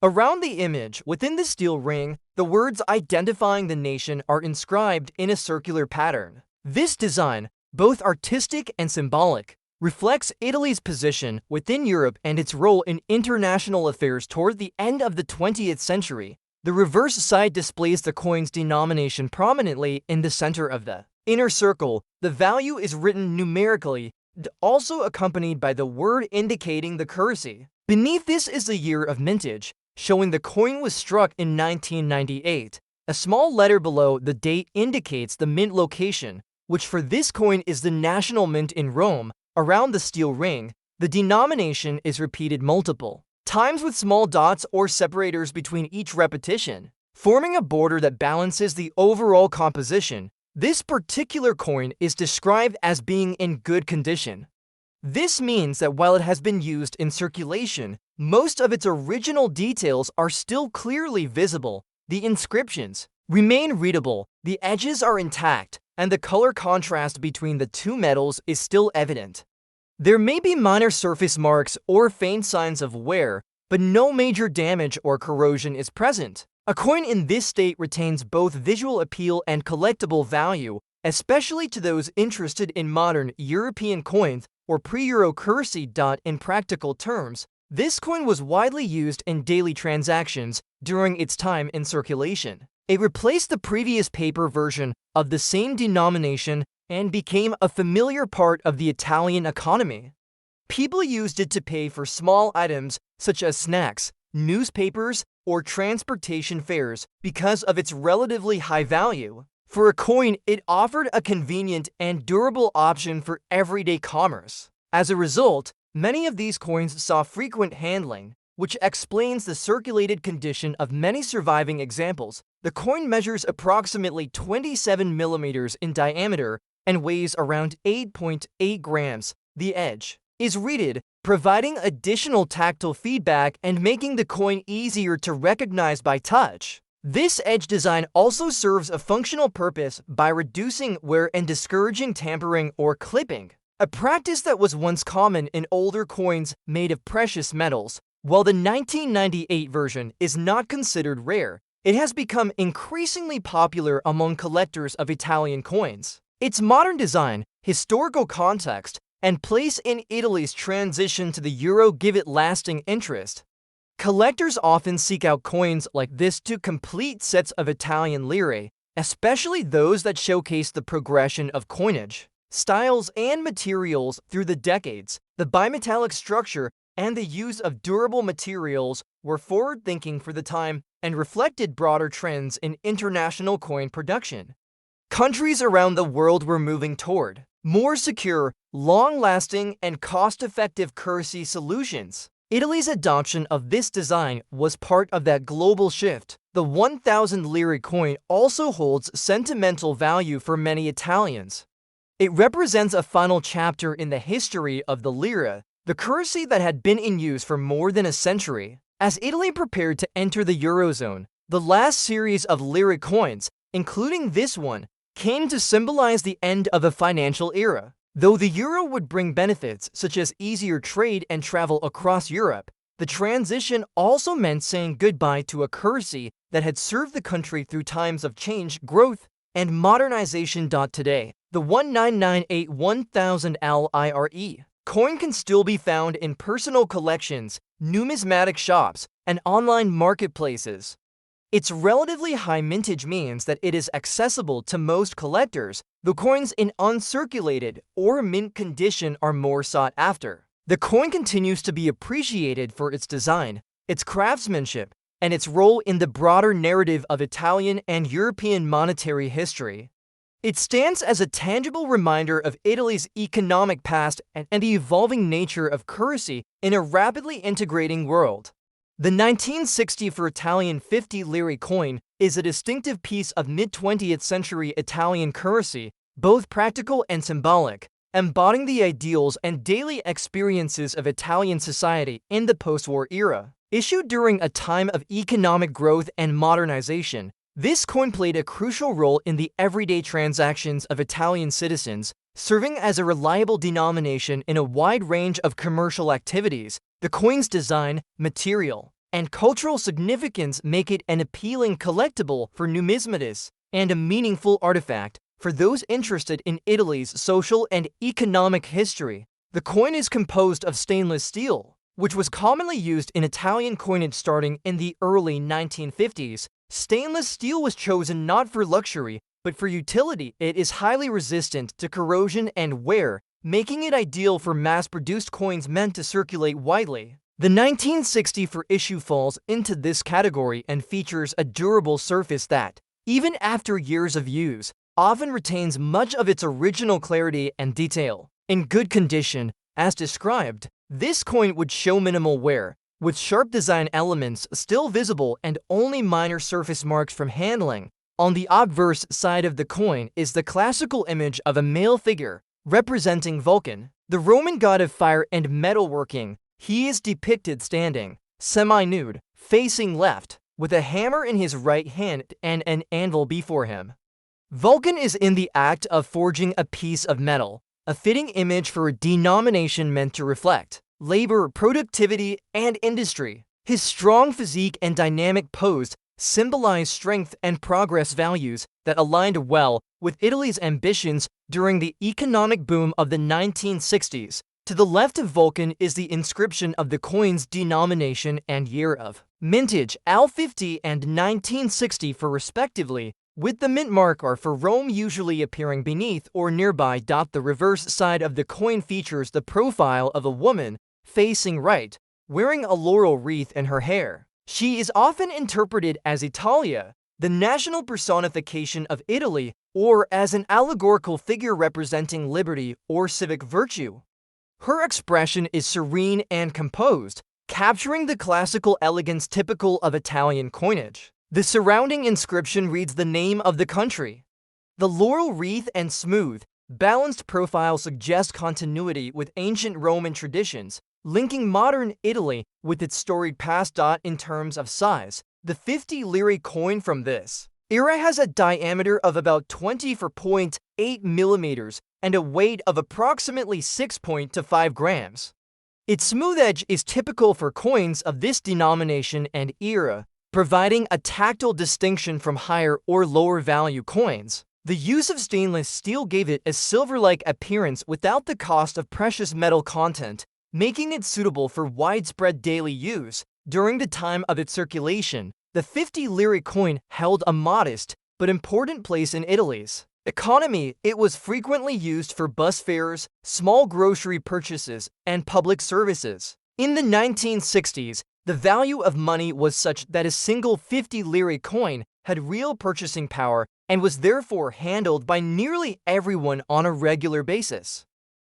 Around the image, within the steel ring, the words identifying the nation are inscribed in a circular pattern. This design, both artistic and symbolic, reflects Italy's position within Europe and its role in international affairs toward the end of the 20th century. The reverse side displays the coin's denomination prominently in the center of the inner circle. The value is written numerically, also accompanied by the word indicating the currency. Beneath this is the year of mintage, showing the coin was struck in 1998. A small letter below the date indicates the mint location, which for this coin is the National Mint in Rome. Around the steel ring, the denomination is repeated multiple times with small dots or separators between each repetition, forming a border that balances the overall composition. This particular coin is described as being in good condition. This means that while it has been used in circulation, most of its original details are still clearly visible. The inscriptions remain readable, the edges are intact, and the color contrast between the two metals is still evident. There may be minor surface marks or faint signs of wear, but no major damage or corrosion is present. A coin in this state retains both visual appeal and collectible value, especially to those interested in modern European coins or pre-Euro currency. In practical terms, this coin was widely used in daily transactions during its time in circulation. It replaced the previous paper version of the same denomination and became a familiar part of the Italian economy. People used it to pay for small items such as snacks, newspapers, or transportation fares because of its relatively high value. For a coin, it offered a convenient and durable option for everyday commerce. As a result, many of these coins saw frequent handling, which explains the circulated condition of many surviving examples. The coin measures approximately 27 millimeters in diameter and weighs around 8.8 grams. The edge is reeded, providing additional tactile feedback and making the coin easier to recognize by touch. This edge design also serves a functional purpose by reducing wear and discouraging tampering or clipping, a practice that was once common in older coins made of precious metals. While the 1998 version is not considered rare, it has become increasingly popular among collectors of Italian coins. Its modern design, historical context, and place in Italy's transition to the euro give it lasting interest. Collectors often seek out coins like this to complete sets of Italian lire, especially those that showcase the progression of coinage, styles, and materials through the decades. The bimetallic structure and the use of durable materials were forward-thinking for the time and reflected broader trends in international coin production. Countries around the world were moving toward more secure, long-lasting, and cost-effective currency solutions. Italy's adoption of this design was part of that global shift. The 1,000 lire coin also holds sentimental value for many Italians. It represents a final chapter in the history of the lira, the currency that had been in use for more than a century. As Italy prepared to enter the Eurozone, the last series of lira coins, including this one, came to symbolize the end of a financial era. Though the euro would bring benefits such as easier trade and travel across Europe, the transition also meant saying goodbye to a currency that had served the country through times of change, growth, and modernization. Today, the 1998 1000 LIRE coin can still be found in personal collections, numismatic shops, and online marketplaces. Its relatively high mintage means that it is accessible to most collectors, though coins in uncirculated or mint condition are more sought after. The coin continues to be appreciated for its design, its craftsmanship, and its role in the broader narrative of Italian and European monetary history. It stands as a tangible reminder of Italy's economic past and the evolving nature of currency in a rapidly integrating world. The 1964 Italian 50 lire coin is a distinctive piece of mid-20th century Italian currency, both practical and symbolic, embodying the ideals and daily experiences of Italian society in the post-war era. Issued during a time of economic growth and modernization, this coin played a crucial role in the everyday transactions of Italian citizens, serving as a reliable denomination in a wide range of commercial activities. The coin's design, material, and cultural significance make it an appealing collectible for numismatists and a meaningful artifact for those interested in Italy's social and economic history. The coin is composed of stainless steel, which was commonly used in Italian coinage starting in the early 1950s. Stainless steel was chosen not for luxury, but for utility. It is highly resistant to corrosion and wear, making it ideal for mass-produced coins meant to circulate widely. The 1964 issue falls into this category and features a durable surface that, even after years of use, often retains much of its original clarity and detail. In good condition, as described, this coin would show minimal wear, with sharp design elements still visible and only minor surface marks from handling. On the obverse side of the coin is the classical image of a male figure, representing Vulcan, the Roman god of fire and metalworking. He is depicted standing, semi-nude, facing left, with a hammer in his right hand and an anvil before him. Vulcan is in the act of forging a piece of metal, a fitting image for a denomination meant to reflect labor, productivity, and industry. His strong physique and dynamic pose symbolize strength and progress values that aligned well with Italy's ambitions during the economic boom of the 1960s. To the left of Vulcan is the inscription of the coin's denomination and year of mintage, L50 and 1960 for respectively, with the mint mark R for Rome usually appearing beneath or nearby. The reverse side of the coin features the profile of a woman, facing right, wearing a laurel wreath in her hair. She is often interpreted as Italia, the national personification of Italy, or as an allegorical figure representing liberty or civic virtue. Her expression is serene and composed, capturing the classical elegance typical of Italian coinage. The surrounding inscription reads the name of the country. The laurel wreath and smooth, balanced profile suggest continuity with ancient Roman traditions, linking modern Italy with its storied past. In terms of size, the 50 lire coin from this era has a diameter of about 24.8 millimeters and a weight of approximately 6.5 grams. Its smooth edge is typical for coins of this denomination and era, providing a tactile distinction from higher or lower value coins. The use of stainless steel gave it a silver-like appearance without the cost of precious metal content, making it suitable for widespread daily use. During the time of its circulation, the 50 lire coin held a modest but important place in Italy's economy. It was frequently used for bus fares, small grocery purchases, and public services. In the 1960s, the value of money was such that a single 50 lire coin had real purchasing power and was therefore handled by nearly everyone on a regular basis.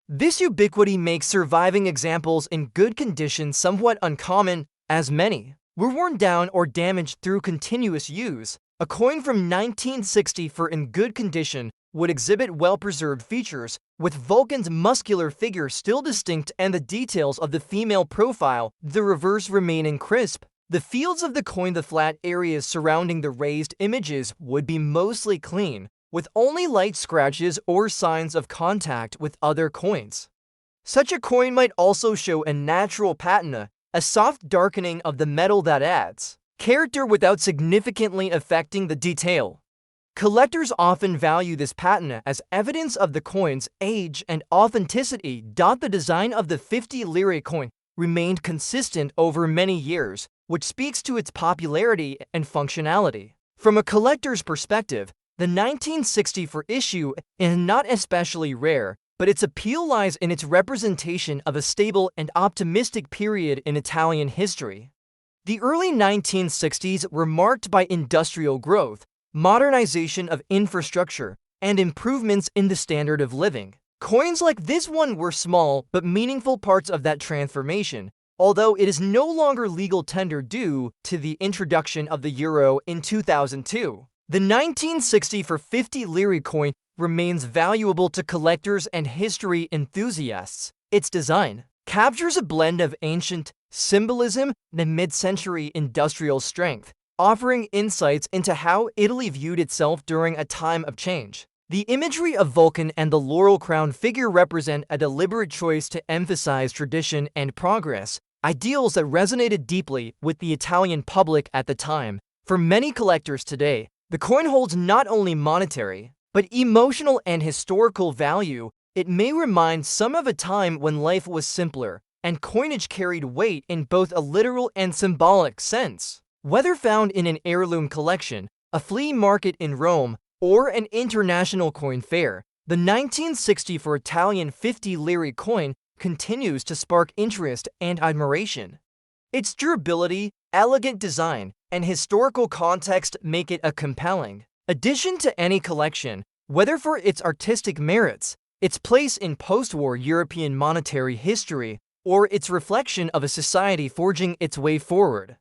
This ubiquity makes surviving examples in good condition somewhat uncommon, as many were worn down or damaged through continuous use. A coin from 1960 for in good condition would exhibit well-preserved features, with Vulcan's muscular figure still distinct and the details of the female profile, the reverse, remaining crisp. The fields of the coin, the flat areas surrounding the raised images, would be mostly clean, with only light scratches or signs of contact with other coins. Such a coin might also show a natural patina, a soft darkening of the metal that adds character without significantly affecting the detail. Collectors often value this patina as evidence of the coin's age and authenticity. The design of the 50 lire coin remained consistent over many years, which speaks to its popularity and functionality. From a collector's perspective, the 1964 issue is not especially rare, but its appeal lies in its representation of a stable and optimistic period in Italian history. The early 1960s were marked by industrial growth, modernization of infrastructure, and improvements in the standard of living. Coins like this one were small but meaningful parts of that transformation, although it is no longer legal tender due to the introduction of the euro in 2002. The 1960 for 50 lire coin remains valuable to collectors and history enthusiasts. Its design captures a blend of ancient symbolism and mid-century industrial strength, offering insights into how Italy viewed itself during a time of change. The imagery of Vulcan and the laurel crown figure represent a deliberate choice to emphasize tradition and progress, ideals that resonated deeply with the Italian public at the time. For many collectors today, the coin holds not only monetary, but emotional and historical value. It may remind some of a time when life was simpler, and coinage carried weight in both a literal and symbolic sense. Whether found in an heirloom collection, a flea market in Rome, or an international coin fair, the 1960 for Italian 50 lire coin continues to spark interest and admiration. Its durability, elegant design, and historical context make it a compelling addition to any collection, whether for its artistic merits, its place in post-war European monetary history, or its reflection of a society forging its way forward.